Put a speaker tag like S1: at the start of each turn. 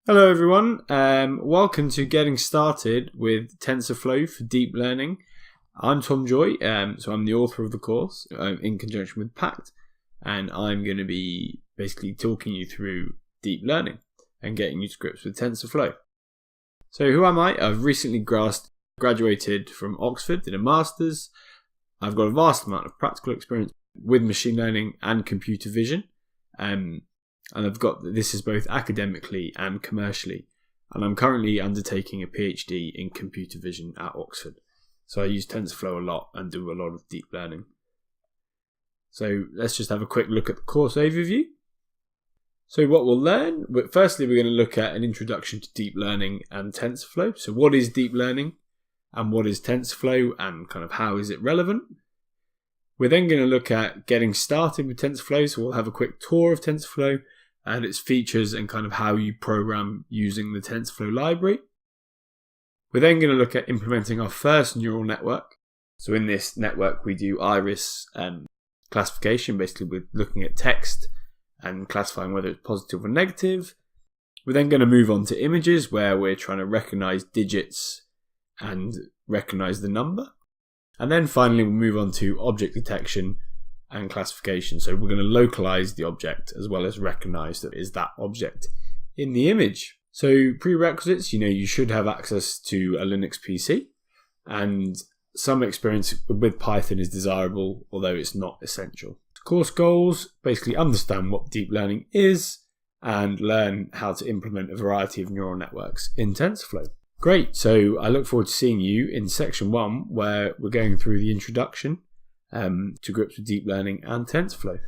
S1: Hello everyone, welcome to Getting Started with TensorFlow for Deep Learning. I'm Tom Joy, so I'm the author of the course in conjunction with Pact, and I'm going to be basically talking you through deep learning and getting you to grips with TensorFlow. So who am I? I've recently graduated from Oxford, did a master's. I've got a vast amount of practical experience with machine learning and computer vision. And this is both academically and commercially. And I'm currently undertaking a PhD in computer vision at Oxford. So I use TensorFlow a lot and do a lot of deep learning. So let's just have a quick look at the course overview. So what we'll learn, firstly we're going to look at an introduction to deep learning and TensorFlow. So what is deep learning and what is TensorFlow and kind of how is it relevant? We're then going to look at getting started with TensorFlow. So we'll have a quick tour of TensorFlow and its features and kind of how you program using the TensorFlow library. We're then going to look at implementing our first neural network. So in this network, we do iris classification. Basically, we're looking at text and classifying whether it's positive or negative. We're then going to move on to images where we're trying to recognize digits and recognize the number. And then finally, we'll move on to object detection and classification. So we're going to localize the object as well as recognize that is that object in the image. So prerequisites, you should have access to a Linux PC, and some experience with Python is desirable, although it's not essential. Course goals, basically understand what deep learning is and learn how to implement a variety of neural networks in TensorFlow. Great, so I look forward to seeing you in section 1 where we're going through the introduction to grips with deep learning and TensorFlow.